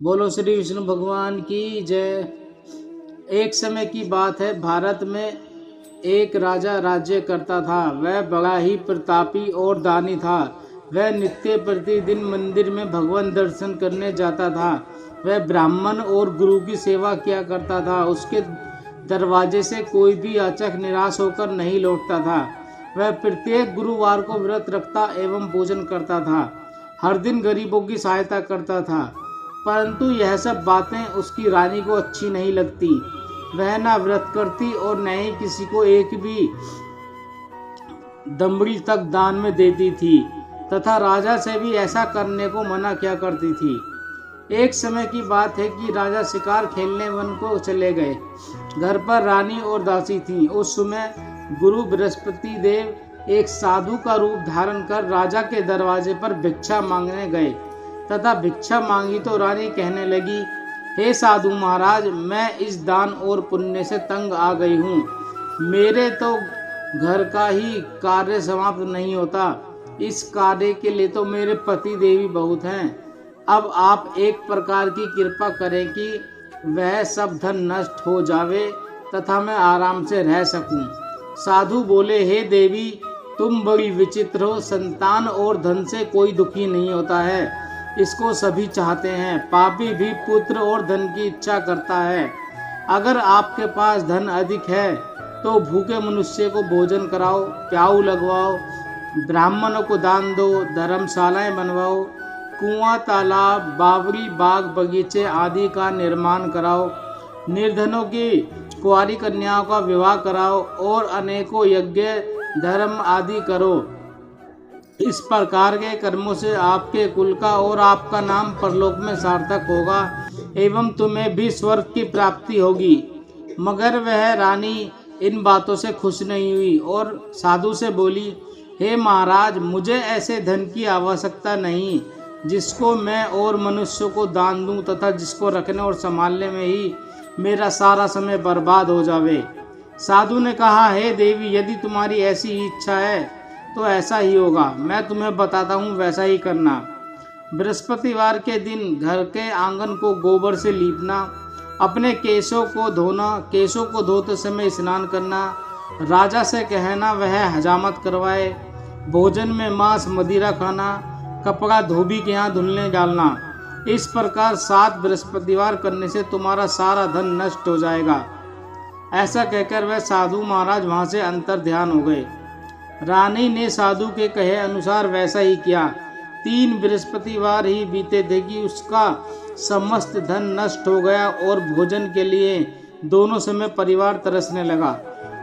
बोलो श्री विष्णु भगवान की जय। एक समय की बात है, भारत में एक राजा राज्य करता था। वह बड़ा ही प्रतापी और दानी था। वह नित्य प्रतिदिन मंदिर में भगवान दर्शन करने जाता था। वह ब्राह्मण और गुरु की सेवा किया करता था। उसके दरवाजे से कोई भी याचक निराश होकर नहीं लौटता था। वह प्रत्येक गुरुवार को व्रत रखता एवं पूजन करता था। हर दिन गरीबों की सहायता करता था। परंतु यह सब बातें उसकी रानी को अच्छी नहीं लगती। वह न व्रत करती और न ही किसी को एक भी दमड़ी तक दान में देती थी तथा राजा से भी ऐसा करने को मना किया करती थी। एक समय की बात है कि राजा शिकार खेलने वन को चले गए। घर पर रानी और दासी थी। उस समय गुरु बृहस्पति देव एक साधु का रूप धारण कर राजा के दरवाजे पर भिक्षा मांगने गए तथा भिक्षा मांगी तो रानी कहने लगी, हे साधु महाराज, मैं इस दान और पुण्य से तंग आ गई हूँ। मेरे तो घर का ही कार्य समाप्त नहीं होता। इस कार्य के लिए तो मेरे पति देवी बहुत हैं। अब आप एक प्रकार की कृपा करें कि वह सब धन नष्ट हो जावे तथा मैं आराम से रह सकूं। साधु बोले, हे देवी, तुम बड़ी विचित्र हो। संतान और धन से कोई दुखी नहीं होता है, इसको सभी चाहते हैं। पापी भी पुत्र और धन की इच्छा करता है। अगर आपके पास धन अधिक है तो भूखे मनुष्य को भोजन कराओ, प्याऊ लगवाओ, ब्राह्मणों को दान दो, धर्मशालाएं बनवाओ, कुआं, तालाब, बावड़ी, बाग, बगीचे आदि का निर्माण कराओ, निर्धनों की कुंवारी कन्याओं का विवाह कराओ और अनेकों यज्ञ धर्म आदि करो। इस प्रकार के कर्मों से आपके कुल का और आपका नाम परलोक में सार्थक होगा एवं तुम्हें भी स्वर्ग की प्राप्ति होगी। मगर वह रानी इन बातों से खुश नहीं हुई और साधु से बोली, हे महाराज, मुझे ऐसे धन की आवश्यकता नहीं जिसको मैं और मनुष्यों को दान दूं तथा जिसको रखने और संभालने में ही मेरा सारा समय बर्बाद हो जावे। साधु ने कहा, हे देवी, यदि तुम्हारी ऐसी इच्छा है तो ऐसा ही होगा। मैं तुम्हें बताता हूँ, वैसा ही करना। बृहस्पतिवार के दिन घर के आंगन को गोबर से लीपना, अपने केशों को धोना, केशों को धोते समय स्नान करना, राजा से कहना वह हजामत करवाए, भोजन में मांस मदिरा खाना, कपड़ा धोबी के यहाँ धुलने डालना। इस प्रकार 7 बृहस्पतिवार करने से तुम्हारा सारा धन नष्ट हो जाएगा। ऐसा कहकर वह साधु महाराज वहां से अंतर ध्यान हो गए। रानी ने साधु के कहे अनुसार वैसा ही किया। 3 बृहस्पतिवार ही बीते थे कि उसका समस्त धन नष्ट हो गया और भोजन के लिए दोनों समय परिवार तरसने लगा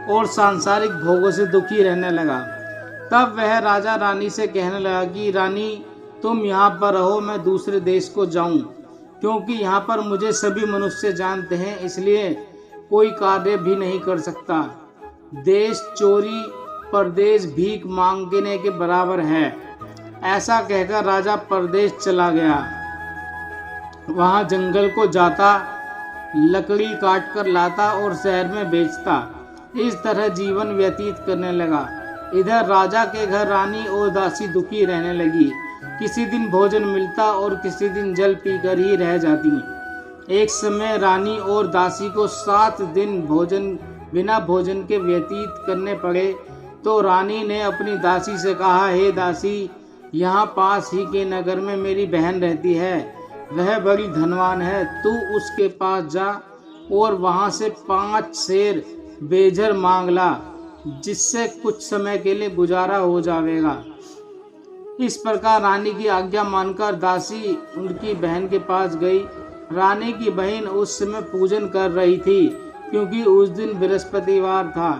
और सांसारिक भोगों से दुखी रहने लगा। तब वह राजा रानी से कहने लगा कि रानी, तुम यहाँ पर रहो, मैं दूसरे देश को जाऊं, क्योंकि यहाँ पर मुझे सभी मनुष्य जानते हैं, इसलिए कोई कार्य भी नहीं कर सकता। देश चोरी परदेश भीख मांगने के बराबर है। ऐसा कहकर राजा परदेश चला गया। वहां जंगल को जाता, लकड़ी काट कर लाता और शहर में बेचता। इस तरह जीवन व्यतीत करने लगा। इधर राजा के घर रानी और दासी दुखी रहने लगी। किसी दिन भोजन मिलता और किसी दिन जल पीकर ही रह जाती। एक समय रानी और दासी को 7 दिन बिना भोजन के व्यतीत करने पड़े तो रानी ने अपनी दासी से कहा, हे दासी, यहाँ पास ही के नगर में मेरी बहन रहती है। वह बड़ी धनवान है। तू उसके पास जा और वहाँ से 5 सेर बेजर मांग ला, जिससे कुछ समय के लिए गुजारा हो जाएगा। इस प्रकार रानी की आज्ञा मानकर दासी उनकी बहन के पास गई। रानी की बहन उस समय पूजन कर रही थी, क्योंकि उस दिन बृहस्पतिवार था।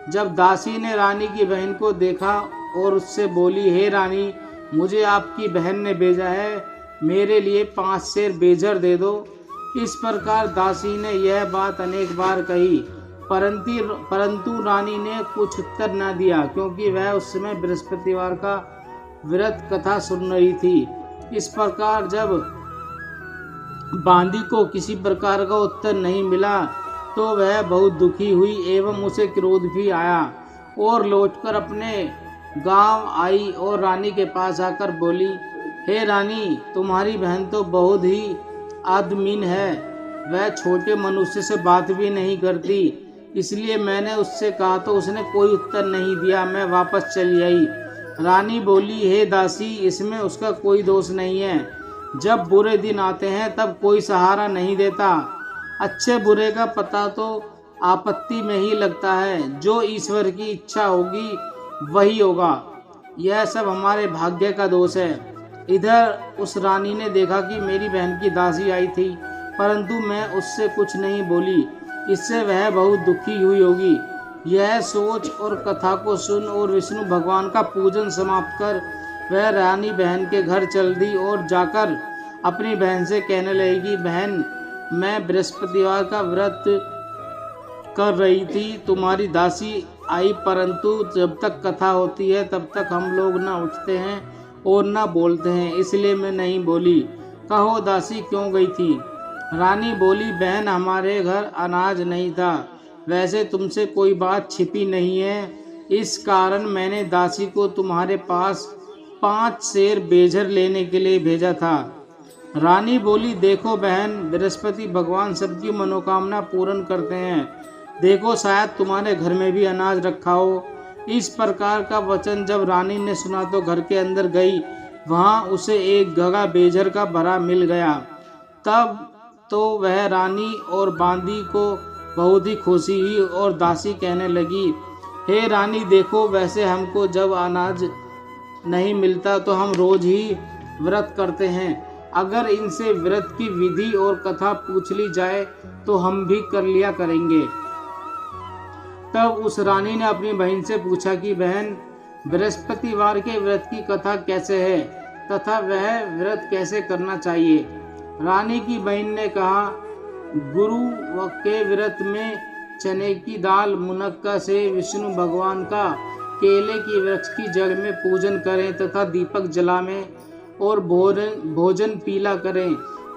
जब दासी ने रानी की बहन को देखा और उससे बोली, हे रानी, मुझे आपकी बहन ने भेजा है, मेरे लिए 5 सेर बेजर दे दो। इस प्रकार दासी ने यह बात अनेक बार कही, परंतु रानी ने कुछ उत्तर न दिया, क्योंकि वह उस समय बृहस्पतिवार का व्रत कथा सुन रही थी। इस प्रकार जब बांदी को किसी प्रकार का उत्तर नहीं मिला तो वह बहुत दुखी हुई एवं उसे क्रोध भी आया और लौटकर अपने गांव आई और रानी के पास आकर बोली, हे रानी, तुम्हारी बहन तो बहुत ही अधमीन है, वह छोटे मनुष्य से बात भी नहीं करती। इसलिए मैंने उससे कहा तो उसने कोई उत्तर नहीं दिया। मैं वापस चली आई। रानी बोली, हे दासी, इसमें उसका कोई दोष नहीं है। जब बुरे दिन आते हैं तब कोई सहारा नहीं देता। अच्छे बुरे का पता तो आपत्ति में ही लगता है। जो ईश्वर की इच्छा होगी वही होगा। यह सब हमारे भाग्य का दोष है। इधर उस रानी ने देखा कि मेरी बहन की दासी आई थी, परंतु मैं उससे कुछ नहीं बोली। इससे वह बहुत दुखी हुई होगी। यह सोच और कथा को सुन और विष्णु भगवान का पूजन समाप्त कर वह रानी बहन के घर चल दी और जाकर अपनी बहन से कहने लगी, बहन, मैं बृहस्पतिवार का व्रत कर रही थी, तुम्हारी दासी आई, परंतु जब तक कथा होती है तब तक हम लोग न उठते हैं और न बोलते हैं, इसलिए मैं नहीं बोली। कहो दासी क्यों गई थी? रानी बोली, बहन, हमारे घर अनाज नहीं था। वैसे तुमसे कोई बात छिपी नहीं है, इस कारण मैंने दासी को तुम्हारे पास 5 सेर बेझर लेने के लिए भेजा था। रानी बोली, देखो बहन, बृहस्पति भगवान सबकी मनोकामना पूर्ण करते हैं। देखो, शायद तुम्हारे घर में भी अनाज रखा हो। इस प्रकार का वचन जब रानी ने सुना तो घर के अंदर गई। वहां उसे एक गगा बेझर का भरा मिल गया। तब तो वह रानी और बांदी को बहुत ही खुशी हुई और दासी कहने लगी, हे रानी, देखो, वैसे हमको जब अनाज नहीं मिलता तो हम रोज ही व्रत करते हैं। अगर इनसे व्रत की विधि और कथा पूछ ली जाए तो हम भी कर लिया करेंगे। तब उस रानी ने अपनी बहन से पूछा कि बहन, बृहस्पतिवार के व्रत की कथा कैसे है तथा वह व्रत कैसे करना चाहिए? रानी की बहन ने कहा, गुरु के व्रत में चने की दाल मुनक्का से विष्णु भगवान का केले की वृक्ष की जड़ में पूजन करें तथा दीपक जलाएं और भोजन पीला करें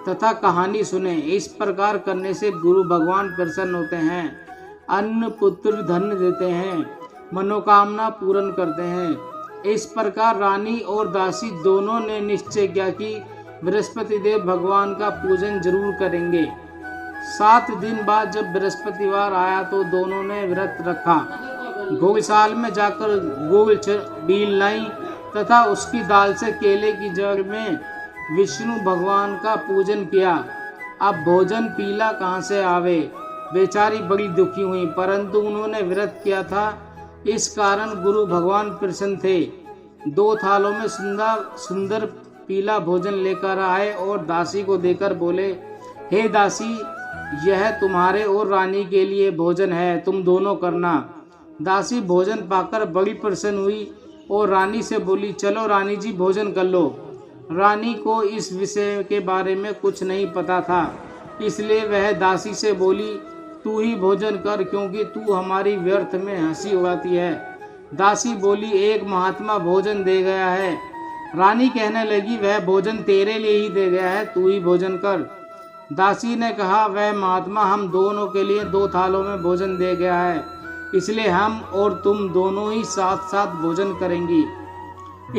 तथा कहानी सुने। इस प्रकार करने से गुरु भगवान प्रसन्न होते हैं, अन्न पुत्र धन देते हैं, मनोकामना पूर्ण करते हैं। इस प्रकार रानी और दासी दोनों ने निश्चय किया कि बृहस्पति देव भगवान का पूजन जरूर करेंगे। 7 दिन बाद जब बृहस्पतिवार आया तो दोनों ने व्रत रखा। गौशाल में जाकर गोल बील लाई तथा उसकी दाल से केले की जड़ में विष्णु भगवान का पूजन किया। अब भोजन पीला कहाँ से आवे? बेचारी बड़ी दुखी हुई, परंतु उन्होंने व्रत किया था, इस कारण गुरु भगवान प्रसन्न थे। 2 थालों में सुंदर पीला भोजन लेकर आए और दासी को देकर बोले, हे दासी, यह तुम्हारे और रानी के लिए भोजन है, तुम दोनों करना। दासी भोजन पाकर बड़ी प्रसन्न हुई और रानी से बोली, चलो रानी जी, भोजन कर लो। रानी को इस विषय के बारे में कुछ नहीं पता था, इसलिए वह दासी से बोली, तू ही भोजन कर, क्योंकि तू हमारी व्यर्थ में हंसी उड़ाती है। दासी बोली, एक महात्मा भोजन दे गया है। रानी कहने लगी, वह भोजन तेरे लिए ही दे गया है, तू ही भोजन कर। दासी ने कहा, वह महात्मा हम दोनों के लिए 2 थालों में भोजन दे गया है, इसलिए हम और तुम दोनों ही साथ साथ भोजन करेंगी।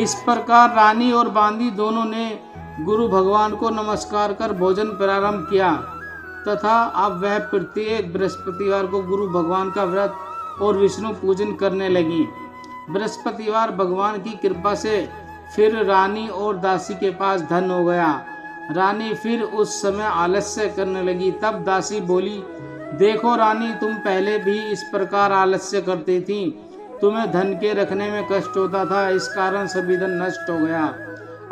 इस प्रकार रानी और बांदी दोनों ने गुरु भगवान को नमस्कार कर भोजन प्रारंभ किया तथा अब वह प्रत्येक बृहस्पतिवार को गुरु भगवान का व्रत और विष्णु पूजन करने लगी। बृहस्पतिवार भगवान की कृपा से फिर रानी और दासी के पास धन हो गया। रानी फिर उस समय आलस्य करने लगी। तब दासी बोली, देखो रानी, तुम पहले भी इस प्रकार आलस्य करती थी, तुम्हें धन के रखने में कष्ट होता था, इस कारण सभी धन नष्ट हो गया।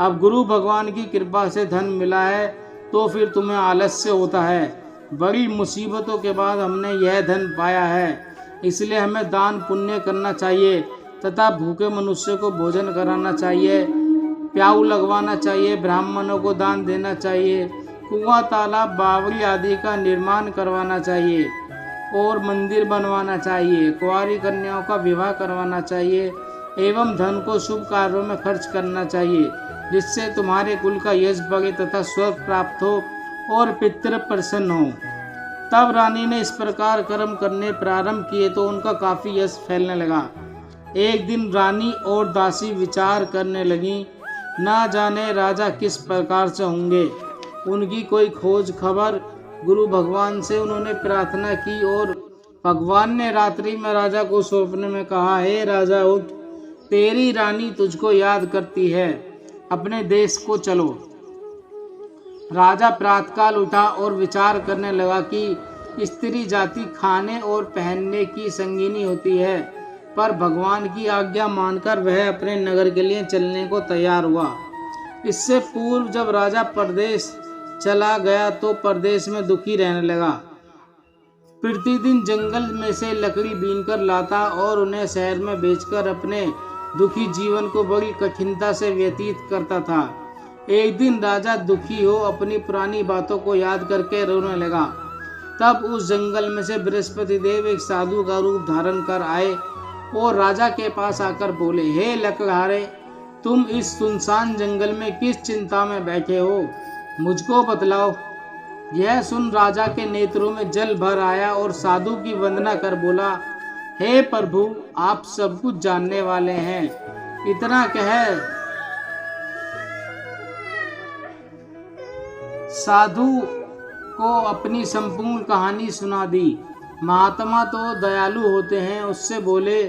अब गुरु भगवान की कृपा से धन मिला है तो फिर तुम्हें आलस्य होता है। बड़ी मुसीबतों के बाद हमने यह धन पाया है, इसलिए हमें दान पुण्य करना चाहिए तथा भूखे मनुष्य को भोजन कराना चाहिए, प्याऊ लगवाना चाहिए, ब्राह्मणों को दान देना चाहिए, कुआं, तालाब, बावड़ी आदि का निर्माण करवाना चाहिए और मंदिर बनवाना चाहिए, कुंवारी कन्याओं का विवाह करवाना चाहिए एवं धन को शुभ कार्यों में खर्च करना चाहिए, जिससे तुम्हारे कुल का यश बढ़े तथा स्वर्ग प्राप्त हो और पितृ प्रसन्न हो। तब रानी ने इस प्रकार कर्म करने प्रारंभ किए तो उनका काफी यश फैलने लगा। एक दिन रानी और दासी विचार करने लगी, ना जाने राजा किस प्रकार से होंगे। उनकी कोई खोज खबर गुरु भगवान से उन्होंने प्रार्थना की और भगवान ने रात्रि में राजा को स्वप्न में कहा, हे राजा उठ, तेरी रानी तुझको याद करती है, अपने देश को चलो। राजा प्रातःकाल उठा और विचार करने लगा कि स्त्री जाति खाने और पहनने की संगीनी होती है, पर भगवान की आज्ञा मानकर वह अपने नगर के लिए चलने को तैयार हुआ। इससे पूर्व जब राजा परदेश चला गया तो परदेश में दुखी रहने लगा। प्रतिदिन जंगल में से लकड़ी बीनकर लाता और उन्हें शहर में बेचकर अपने दुखी जीवन को बड़ी कठिनता से व्यतीत करता था। एक दिन राजा दुखी हो अपनी पुरानी बातों को याद करके रोने लगा। तब उस जंगल में से बृहस्पति देव एक साधु का रूप धारण कर आए और राजा के पास आकर बोले, हे लकड़हारे, तुम इस सुनसान जंगल में किस चिंता में बैठे हो, मुझको बतलाओ। यह सुन राजा के नेत्रों में जल भर आया और साधु की वंदना कर बोला, हे प्रभु, आप सब कुछ जानने वाले हैं। इतना कह साधु को अपनी संपूर्ण कहानी सुना दी। महात्मा तो दयालु होते हैं, उससे बोले,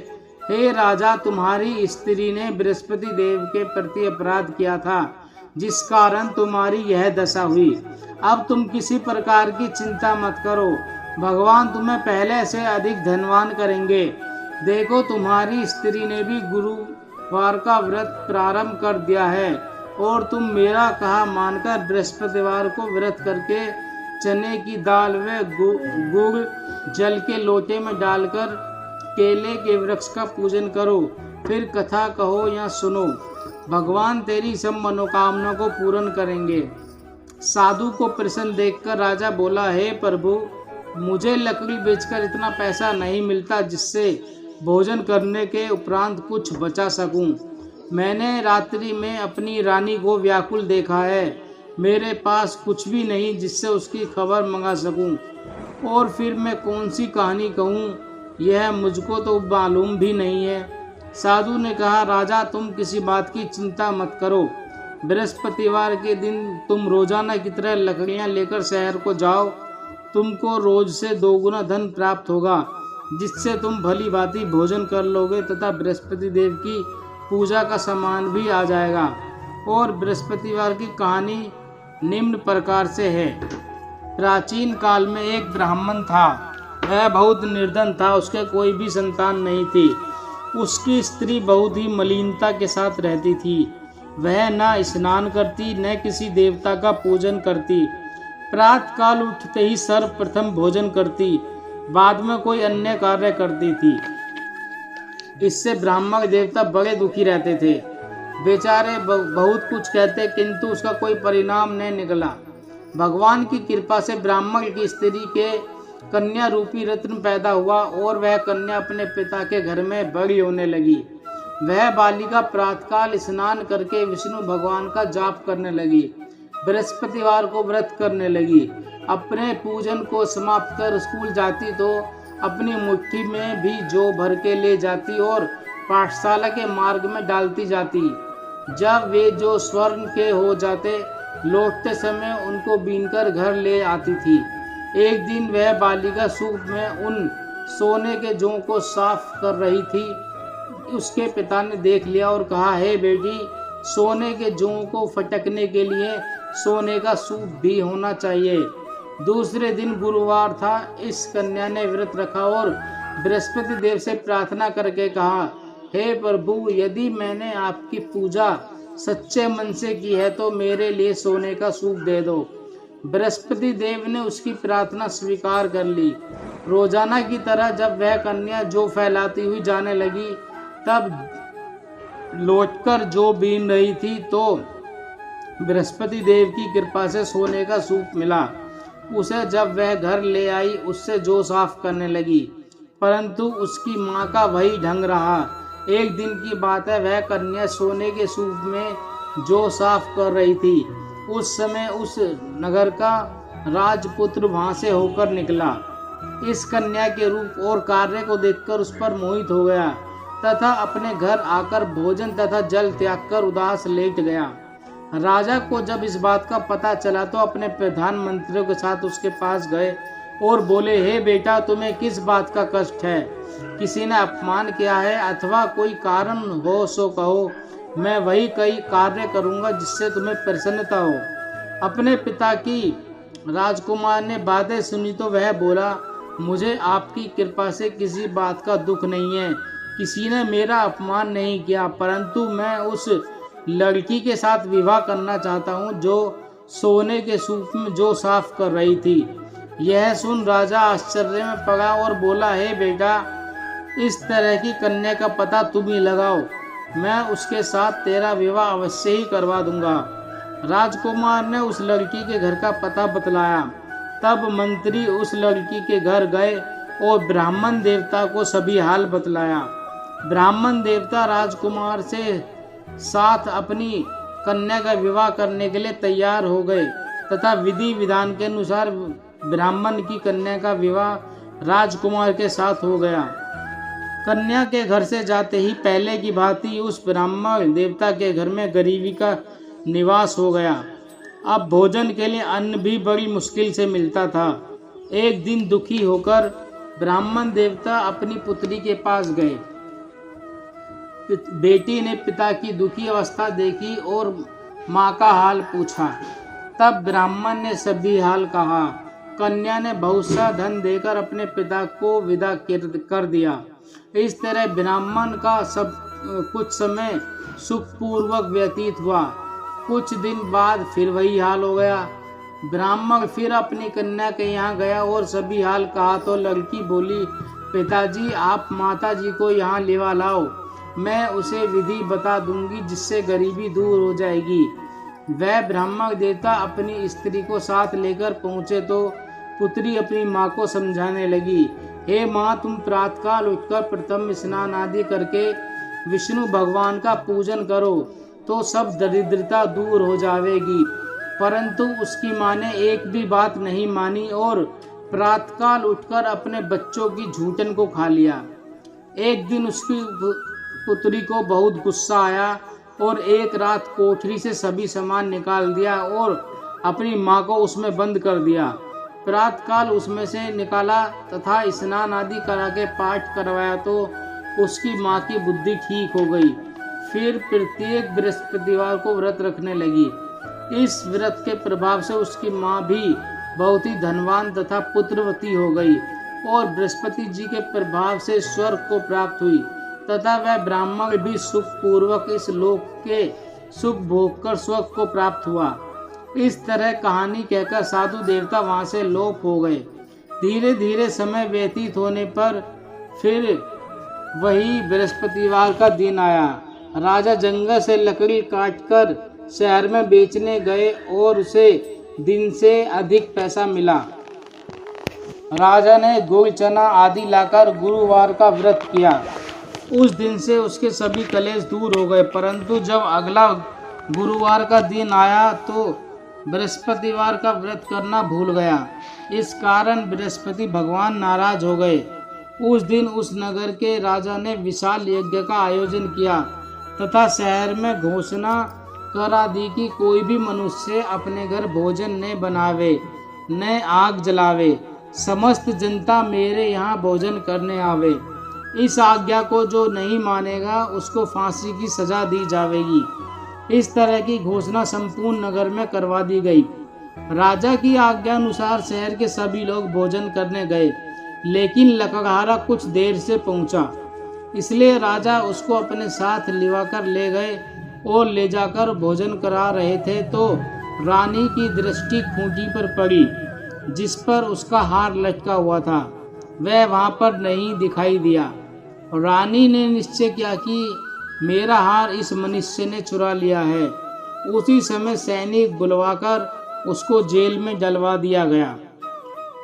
हे राजा, तुम्हारी स्त्री ने बृहस्पति देव के प्रति अपराध किया था, जिस कारण तुम्हारी यह दशा हुई। अब तुम किसी प्रकार की चिंता मत करो, भगवान तुम्हें पहले से अधिक धनवान करेंगे। देखो, तुम्हारी स्त्री ने भी गुरुवार का व्रत प्रारंभ कर दिया है और तुम मेरा कहा मानकर बृहस्पतिवार को व्रत करके चने की दाल व गुड़ जल के लोटे में डालकर केले के वृक्ष का पूजन करो, फिर कथा कहो या सुनो, भगवान तेरी सब मनोकामना को पूर्ण करेंगे। साधु को प्रसन्न देखकर राजा बोला, हे प्रभु, मुझे लकड़ी बेचकर इतना पैसा नहीं मिलता जिससे भोजन करने के उपरांत कुछ बचा सकूं। मैंने रात्रि में अपनी रानी को व्याकुल देखा है, मेरे पास कुछ भी नहीं जिससे उसकी खबर मंगा सकूं, और फिर मैं कौन सी कहानी कहूं, यह मुझको तो मालूम भी नहीं है। साधु ने कहा, राजा, तुम किसी बात की चिंता मत करो। बृहस्पतिवार के दिन तुम रोजाना की तरह लकड़ियां लेकर शहर को जाओ, तुमको रोज से 2 गुना धन प्राप्त होगा, जिससे तुम भली भांति भोजन कर लोगे तथा बृहस्पति देव की पूजा का सामान भी आ जाएगा। और बृहस्पतिवार की कहानी निम्न प्रकार से है। प्राचीन काल में एक ब्राह्मण था, वह बहुत निर्धन था, उसके कोई भी संतान नहीं थी। उसकी स्त्री बहुत ही मलिनता के साथ रहती थी। वह न स्नान करती न किसी देवता का पूजन करती। प्रातःकाल उठते ही सर्वप्रथम भोजन करती, बाद में कोई अन्य कार्य करती थी। इससे ब्राह्मण देवता बड़े दुखी रहते थे। बेचारे बहुत कुछ कहते किंतु उसका कोई परिणाम नहीं निकला। भगवान की कृपा से ब्राह्मण की स्त्री के कन्या रूपी रत्न पैदा हुआ और वह कन्या अपने पिता के घर में बड़ी होने लगी। वह बालिका प्रातःकाल स्नान करके विष्णु भगवान का जाप करने लगी, बृहस्पतिवार को व्रत करने लगी। अपने पूजन को समाप्त कर स्कूल जाती तो अपनी मुट्ठी में भी जौ भर के ले जाती और पाठशाला के मार्ग में डालती जाती। जब वे जो स्वर्ण के हो जाते, लौटते समय उनको बीनकर घर ले आती थी। एक दिन वह बालिका सूप में उन सोने के जौ को साफ कर रही थी। उसके पिता ने देख लिया और कहा, हे बेटी, सोने के जौ को फटकने के लिए सोने का सूप भी होना चाहिए। दूसरे दिन गुरुवार था। इस कन्या ने व्रत रखा और बृहस्पति देव से प्रार्थना करके कहा, हे प्रभु, यदि मैंने आपकी पूजा सच्चे मन से की है तो मेरे लिए सोने का सूप दे दो। बृहस्पति देव ने उसकी प्रार्थना स्वीकार कर ली। रोजाना की तरह जब वह कन्या जौ फैलाती हुई जाने लगी, तब लौटकर जौ बीन रही थी तो बृहस्पति देव की कृपा से सोने का सूप मिला। उसे जब वह घर ले आई, उससे जौ साफ करने लगी, परंतु उसकी माँ का वही ढंग रहा। एक दिन की बात है, वह कन्या सोने के सूप में जौ साफ कर रही थी। उस समय उस नगर का राजपुत्र वहां से होकर निकला। इस कन्या के रूप और कार्य को देखकर उस पर मोहित हो गया तथा अपने घर आकर भोजन तथा जल त्याग कर उदास लेट गया। राजा को जब इस बात का पता चला तो अपने प्रधानमंत्रियों के साथ उसके पास गए और बोले, हे बेटा, तुम्हें किस बात का कष्ट है? किसी ने अपमान किया है अथवा कोई कारण हो सो कहो, मैं वही कई कार्य करूंगा जिससे तुम्हें प्रसन्नता हो। अपने पिता की राजकुमार ने बातें सुनी तो वह बोला, मुझे आपकी कृपा से किसी बात का दुख नहीं है। किसी ने मेरा अपमान नहीं किया, परंतु मैं उस लड़की के साथ विवाह करना चाहता हूँ जो सोने के सूप में जो साफ कर रही थी। यह सुन राजा आश्चर्य में पड़ा और बोला, हे बेटा, इस तरह की कन्या का पता तुम ही लगाओ, मैं उसके साथ तेरा विवाह अवश्य ही करवा दूंगा। राजकुमार ने उस लड़की के घर का पता बतलाया। तब मंत्री उस लड़की के घर गए और ब्राह्मण देवता को सभी हाल बतलाया। ब्राह्मण देवता राजकुमार से साथ अपनी कन्या का विवाह करने के लिए तैयार हो गए तथा विधि विधान के अनुसार ब्राह्मण की कन्या का विवाह राजकुमार के साथ हो गया। कन्या के घर से जाते ही पहले की भांति उस ब्राह्मण देवता के घर में गरीबी का निवास हो गया। अब भोजन के लिए अन्न भी बड़ी मुश्किल से मिलता था। एक दिन दुखी होकर ब्राह्मण देवता अपनी पुत्री के पास गए। बेटी ने पिता की दुखी अवस्था देखी और माँ का हाल पूछा। तब ब्राह्मण ने सभी हाल कहा। कन्या ने बहुत सा धन देकर अपने पिता को विदा कर दिया। इस तरह ब्राह्मण का सब कुछ समय सुखपूर्वक व्यतीत हुआ। कुछ दिन बाद फिर वही हाल हो गया। ब्राह्मण फिर अपनी कन्या के यहाँ गया और सभी हाल कहा तो लड़की बोली, पिताजी, आप माता जी को यहाँ लेवा लाओ, मैं उसे विधि बता दूंगी जिससे गरीबी दूर हो जाएगी। वह ब्राह्मण देवता अपनी स्त्री को साथ लेकर पहुँचे तो पुत्री अपनी माँ को समझाने लगी, हे माँ, तुम प्रातःकाल उठकर प्रथम स्नान आदि करके विष्णु भगवान का पूजन करो तो सब दरिद्रता दूर हो जाएगी। परंतु उसकी माँ ने एक भी बात नहीं मानी और प्रातःकाल उठकर अपने बच्चों की झूठन को खा लिया। एक दिन उसकी पुत्री को बहुत गुस्सा आया और एक रात कोठरी से सभी सामान निकाल दिया और अपनी माँ को उसमें बंद कर दिया। प्रातःकाल उसमें से निकाला तथा स्नान आदि करा के पाठ करवाया तो उसकी माँ की बुद्धि ठीक हो गई। फिर प्रत्येक बृहस्पतिवार को व्रत रखने लगी। इस व्रत के प्रभाव से उसकी माँ भी बहुत ही धनवान तथा पुत्रवती हो गई और बृहस्पति जी के प्रभाव से स्वर्ग को प्राप्त हुई तथा वह ब्राह्मण भी सुखपूर्वक इस लोक के सुख भोग कर स्वर्ग को प्राप्त हुआ। इस तरह कहानी कहकर साधु देवता वहां से लोप हो गए। धीरे धीरे समय व्यतीत होने पर फिर वही बृहस्पतिवार का दिन आया। राजा जंगल से लकड़ी काटकर शहर में बेचने गए और उसे दिन से अधिक पैसा मिला। राजा ने गुड़ चना आदि लाकर गुरुवार का व्रत किया। उस दिन से उसके सभी कलेश दूर हो गए। परंतु जब अगला गुरुवार का दिन आया तो बृहस्पतिवार का व्रत करना भूल गया। इस कारण बृहस्पति भगवान नाराज हो गए। उस दिन उस नगर के राजा ने विशाल यज्ञ का आयोजन किया तथा शहर में घोषणा करा दी कि कोई भी मनुष्य अपने घर भोजन न बनावे न आग जलावे, समस्त जनता मेरे यहाँ भोजन करने आवे। इस आज्ञा को जो नहीं मानेगा उसको फांसी की सजा दी जाएगी। इस तरह की घोषणा संपूर्ण नगर में करवा दी गई। राजा की आज्ञा अनुसार शहर के सभी लोग भोजन करने गए, लेकिन लकड़हारा कुछ देर से पहुंचा, इसलिए राजा उसको अपने साथ लिवाकर ले गए और ले जाकर भोजन करा रहे थे तो रानी की दृष्टि खूंटी पर पड़ी जिस पर उसका हार लटका हुआ था। वह वहां पर नहीं दिखाई दिया। रानी ने निश्चय किया कि मेरा हार इस मनुष्य ने चुरा लिया है। उसी समय सैनिक बुलवाकर उसको जेल में डलवा दिया गया।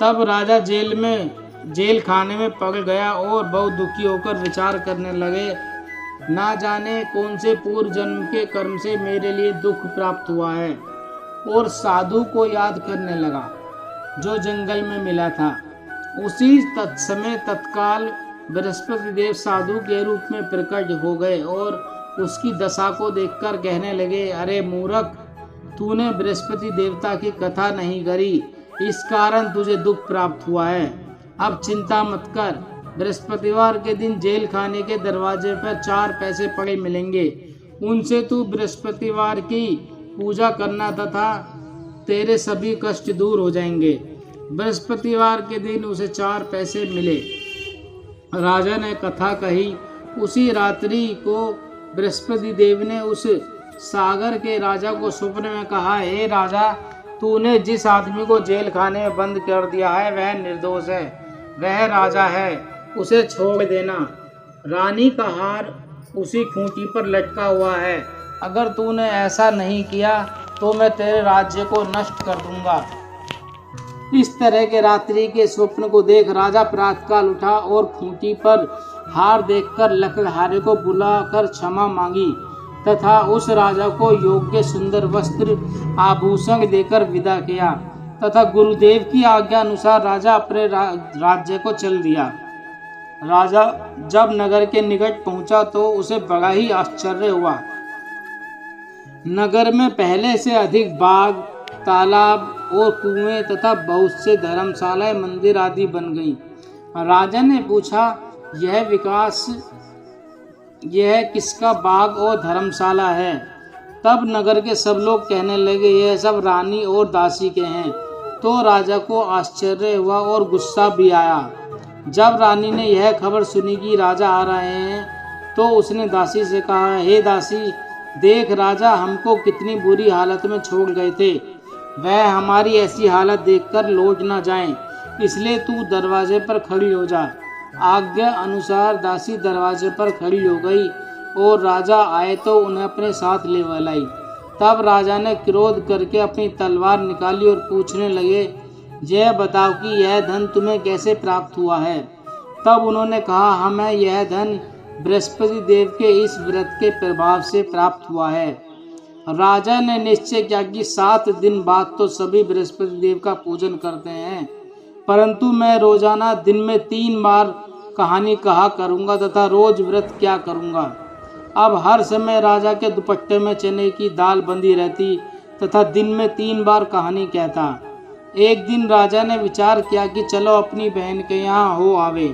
तब राजा जेल खाने में पड़ गया और बहुत दुखी होकर विचार करने लगे, ना जाने कौन से पूर्व जन्म के कर्म से मेरे लिए दुख प्राप्त हुआ है। और साधु को याद करने लगा जो जंगल में मिला था। उसी समय तत्काल बृहस्पति देव साधु के रूप में प्रकट हो गए और उसकी दशा को देखकर कहने लगे, अरे मूर्ख, तूने बृहस्पति देवता की कथा नहीं करी, इस कारण तुझे दुख प्राप्त हुआ है। अब चिंता मत कर, बृहस्पतिवार के दिन जेल खाने के दरवाजे पर 4 पैसे पड़े मिलेंगे, उनसे तू बृहस्पतिवार की पूजा करना तथा तेरे सभी कष्ट दूर हो जाएंगे। बृहस्पतिवार के दिन उसे 4 पैसे मिले। राजा ने कथा कही। उसी रात्रि को बृहस्पति देव ने उस सागर के राजा को स्वप्न में कहा, हे राजा, तूने जिस आदमी को जेल खाने में बंद कर दिया है वह निर्दोष है, वह राजा है, उसे छोड़ देना। रानी का हार उसी खूंटी पर लटका हुआ है, अगर तूने ऐसा नहीं किया तो मैं तेरे राज्य को नष्ट कर दूंगा। इस तरह के रात्रि के स्वप्न को देख राजा प्रातःकाल उठा और खूंटी पर हार देखकर लकड़हारे को बुलाकर क्षमा मांगी तथा उस राजा को योग्य सुंदर वस्त्र आभूषण देकर विदा किया तथा गुरुदेव की आज्ञा अनुसार राजा अपने राज्य को चल दिया। राजा जब नगर के निकट पहुंचा तो उसे बड़ा ही आश्चर्य हुआ। नगर में पहले से अधिक बाग, तालाब और कुएं तथा बहुत से धर्मशालाएं, मंदिर आदि बन गईं। राजा ने पूछा, यह किसका बाग और धर्मशाला है? तब नगर के सब लोग कहने लगे, यह सब रानी और दासी के हैं। तो राजा को आश्चर्य हुआ और गुस्सा भी आया। जब रानी ने यह खबर सुनी कि राजा आ रहे हैं तो उसने दासी से कहा, हे दासी, देख राजा हमको कितनी बुरी हालत में छोड़ गए थे, वह हमारी ऐसी हालत देखकर लौट न जाएं, इसलिए तू दरवाजे पर खड़ी हो जा। आज्ञा अनुसार दासी दरवाजे पर खड़ी हो गई और राजा आए तो उन्हें अपने साथ ले लाई। तब राजा ने क्रोध करके अपनी तलवार निकाली और पूछने लगे, यह बताओ कि यह धन तुम्हें कैसे प्राप्त हुआ है? तब उन्होंने कहा, हमें यह धन बृहस्पति देव के इस व्रत के प्रभाव से प्राप्त हुआ है। राजा ने निश्चय किया कि 7 दिन बाद तो सभी बृहस्पति देव का पूजन करते हैं, परंतु मैं रोजाना दिन में 3 बार कहानी कहा करूंगा तथा रोज व्रत क्या करूंगा। अब हर समय राजा के दुपट्टे में चने की दाल बंधी रहती तथा दिन में 3 बार कहानी कहता। एक दिन राजा ने विचार किया कि चलो अपनी बहन के यहाँ हो आवे।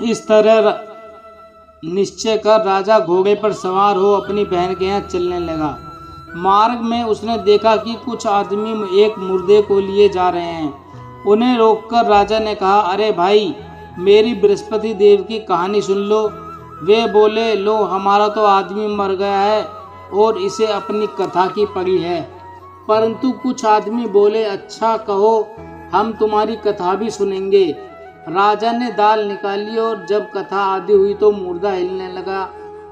इस तरह निश्चय कर राजा घोड़े पर सवार हो अपनी बहन के यहाँ चलने लगा। मार्ग में उसने देखा कि कुछ आदमी एक मुर्दे को लिए जा रहे हैं। उन्हें रोककर राजा ने कहा, अरे भाई, मेरी बृहस्पति देव की कहानी सुन लो। वे बोले, लो, हमारा तो आदमी मर गया है और इसे अपनी कथा की पड़ी है। परंतु कुछ आदमी बोले, अच्छा कहो, हम तुम्हारी कथा भी सुनेंगे। राजा ने दाल निकाली और जब कथा आदि हुई तो मुर्दा हिलने लगा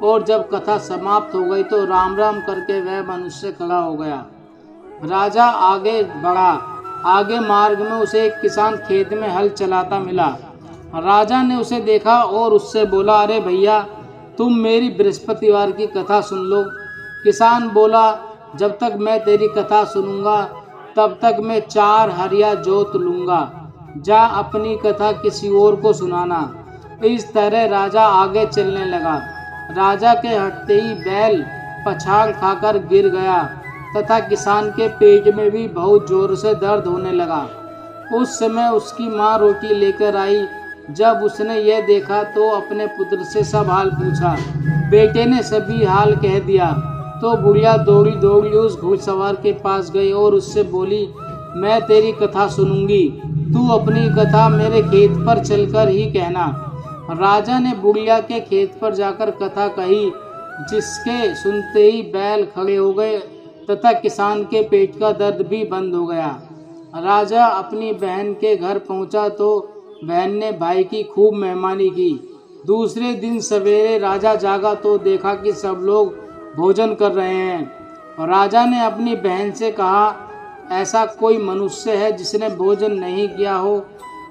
और जब कथा समाप्त हो गई तो राम राम करके वह मनुष्य खड़ा हो गया। राजा आगे बढ़ा। आगे मार्ग में उसे एक किसान खेत में हल चलाता मिला। राजा ने उसे देखा और उससे बोला, अरे भैया, तुम मेरी बृहस्पतिवार की कथा सुन लो। किसान बोला, जब तक मैं तेरी कथा सुनूंगा तब तक मैं 4 हरिया जोत लूंगा। जा अपनी कथा किसी और को सुनाना। इस तरह राजा आगे चलने लगा। राजा के हटते ही बैल पछाड़ खाकर गिर गया तथा किसान के पेट में भी बहुत जोर से दर्द होने लगा। उस समय उसकी माँ रोटी लेकर आई। जब उसने यह देखा तो अपने पुत्र से सब हाल पूछा। बेटे ने सभी हाल कह दिया तो बुढ़िया दौड़ी दौड़ी उस घुड़सवार के पास गई और उससे बोली, मैं तेरी कथा सुनूंगी, तू अपनी कथा मेरे खेत पर चलकर ही कहना। राजा ने बुढ़िया के खेत पर जाकर कथा कही, जिसके सुनते ही बैल खड़े हो गए तथा किसान के पेट का दर्द भी बंद हो गया। राजा अपनी बहन के घर पहुंचा तो बहन ने भाई की खूब मेहमानी की। दूसरे दिन सवेरे राजा जागा तो देखा कि सब लोग भोजन कर रहे हैं। राजा ने अपनी बहन से कहा, ऐसा कोई मनुष्य है जिसने भोजन नहीं किया हो?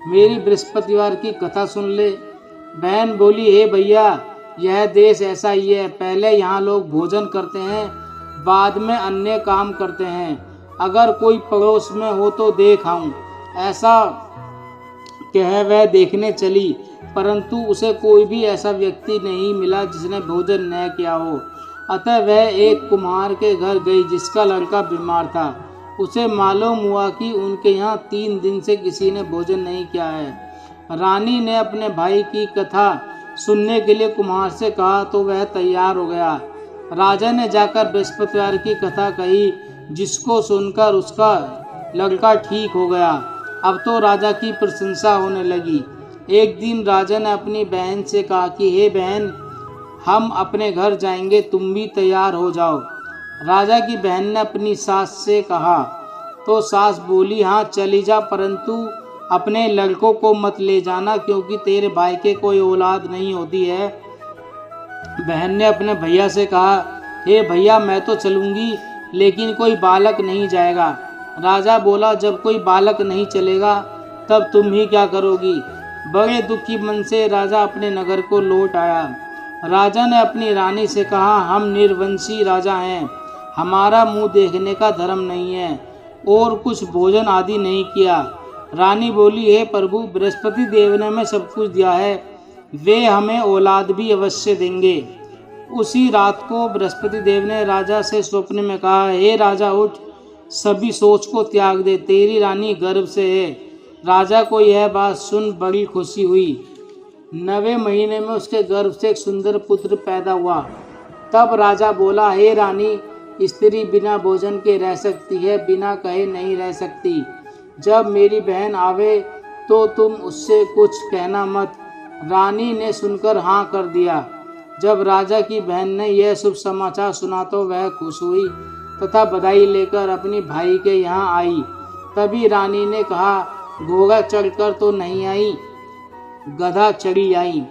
मेरी बृहस्पतिवार की कथा सुन ले। बहन बोली, हे भैया, यह देश ऐसा ही है, पहले यहाँ लोग भोजन करते हैं, बाद में अन्य काम करते हैं। अगर कोई पड़ोस में हो तो देख आऊं। ऐसा कह वह देखने चली, परंतु उसे कोई भी ऐसा व्यक्ति नहीं मिला जिसने भोजन न किया हो। अतः वह एक कुम्हार के घर गई जिसका लड़का बीमार था। उसे मालूम हुआ कि उनके यहाँ 3 दिन से किसी ने भोजन नहीं किया है। रानी ने अपने भाई की कथा सुनने के लिए कुम्हार से कहा तो वह तैयार हो गया। राजा ने जाकर बृहस्पतिवार की कथा कही, जिसको सुनकर उसका लड़का ठीक हो गया। अब तो राजा की प्रशंसा होने लगी। एक दिन राजा ने अपनी बहन से कहा कि हे बहन, हम अपने घर जाएंगे, तुम भी तैयार हो जाओ। राजा की बहन ने अपनी सास से कहा तो सास बोली, हाँ चली जा, परंतु अपने लड़कों को मत ले जाना, क्योंकि तेरे भाई के कोई औलाद नहीं होती है। बहन ने अपने भैया से कहा, हे भैया, मैं तो चलूंगी, लेकिन कोई बालक नहीं जाएगा। राजा बोला, जब कोई बालक नहीं चलेगा तब तुम ही क्या करोगी। बड़े दुखी मन से राजा अपने नगर को लौट आया। राजा ने अपनी रानी से कहा, हम निर्वंशी राजा हैं, हमारा मुंह देखने का धर्म नहीं है, और कुछ भोजन आदि नहीं किया। रानी बोली, हे प्रभु, बृहस्पति देव ने हमें सब कुछ दिया है, वे हमें औलाद भी अवश्य देंगे। उसी रात को बृहस्पति देव ने राजा से स्वप्न में कहा, हे राजा, उठ, सभी सोच को त्याग दे, तेरी रानी गर्भ से है। राजा को यह बात सुन बड़ी खुशी हुई। 9वें महीने में उसके गर्भ से एक सुंदर पुत्र पैदा हुआ। तब राजा बोला, हे रानी, स्त्री बिना भोजन के रह सकती है, बिना कहे नहीं रह सकती। जब मेरी बहन आवे तो तुम उससे कुछ कहना मत। रानी ने सुनकर हाँ कर दिया। जब राजा की बहन ने यह शुभ समाचार सुना तो वह खुश हुई तथा बधाई लेकर अपनी भाई के यहाँ आई। तभी रानी ने कहा, घोड़ा चढ़कर तो नहीं आई, गधा चढ़ी आई।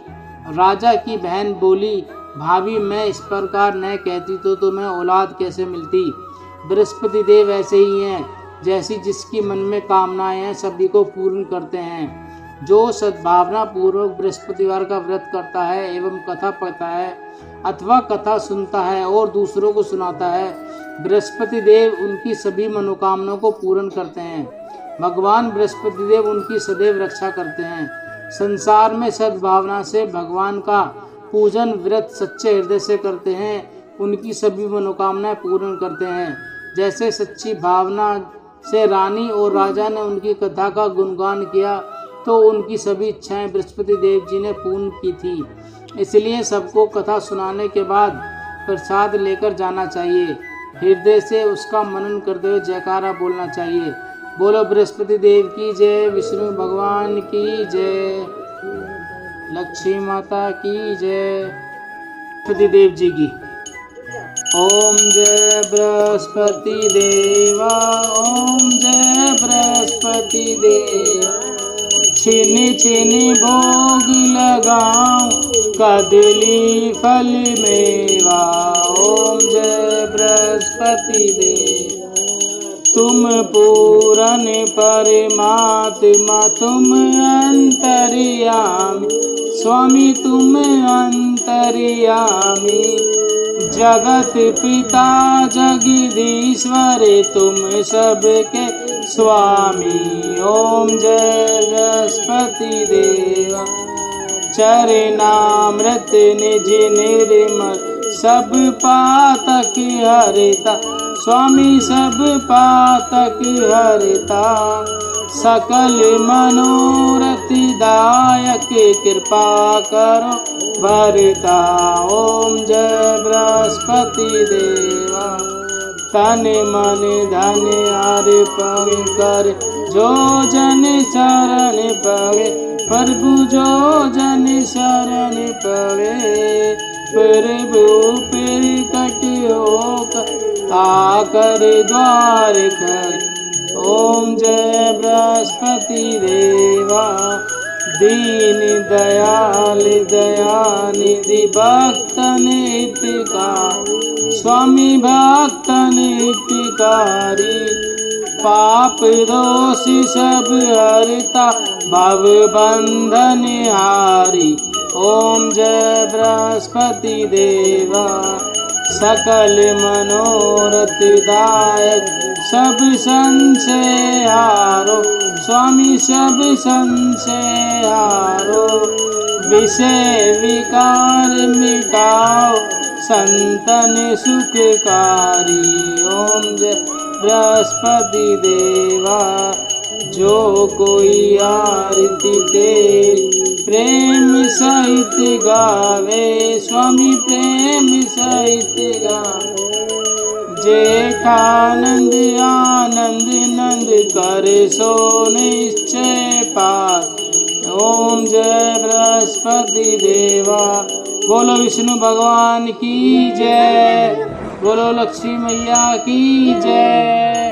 राजा की बहन बोली, भाभी, मैं इस प्रकार न कहती तो तुम्हें औलाद कैसे मिलती। बृहस्पति देव ऐसे ही हैं, जैसी जिसकी मन में कामनाएं हैं सभी को पूर्ण करते हैं। जो सद्भावना पूर्वक बृहस्पतिवार का व्रत करता है एवं कथा पढ़ता है अथवा कथा सुनता है और दूसरों को सुनाता है, बृहस्पति देव उनकी सभी मनोकामनाओं को पूर्ण करते हैं। भगवान बृहस्पति देव उनकी सदैव रक्षा करते हैं। संसार में सद्भावना से भगवान का पूजन व्रत सच्चे हृदय से करते हैं, उनकी सभी मनोकामनाएं पूर्ण करते हैं। जैसे सच्ची भावना से रानी और राजा ने उनकी कथा का गुणगान किया तो उनकी सभी इच्छाएं बृहस्पति देव जी ने पूर्ण की थी। इसलिए सबको कथा सुनाने के बाद प्रसाद लेकर जाना चाहिए। हृदय से उसका मनन करते हुए जयकारा बोलना चाहिए। बोलो बृहस्पति देव की जय, विष्णु भगवान की जय, लक्ष्मी माता की जय, बृहस्पति देव जी की। ओम जय बृहस्पति देवा, ओम जय बृहस्पति देवा। छिनी छिनी भोग लगाऊं, कदली फल मेवा। ओम जय बृहस्पति देव। तुम पूरन परमात्मा, तुम अंतर्यामी, स्वामी तुम अंतर्यामी। जगत पिता जगदीश्वर, तुम सबके स्वामी। ओम जय बृहस्पति देवा। चरणामृत निज निर्मल, सब पातक हरता, स्वामी सब पातक हरता। सकल मनोरथ दायक, कृपा करो भरता। ओम जय बृहस्पति देवा। तन मन धन अर्पण कर, जो जन शरण पवे, प्रभु जो जन शरण पवे। प्रभु प्रकट होकर आकर द्वार कर। ओम जय बृहस्पति देवा। दीन दयाल दयानिधि, भक्तन हितकारी, स्वामी भक्तन हितकारी। पाप दोष सब हरता, भव बंधन हारी। ओम जय बृहस्पति देवा। सकल मनोरथ दायक, सब संशय हारो, स्वामी सब संशय हारो। विषय विकार मिटाओ, संतन सुखकारी। ओम जय बृहस्पति देवा। जो कोई आरती तेरी प्रेम सहित गावे, स्वामी प्रेम सहित गावे। जेठानंद आनंद नंद कर सो निश्चय पार। ओम जय बृहस्पति देवा। बोलो विष्णु भगवान की जय, बोलो लक्ष्मी मैया की जय।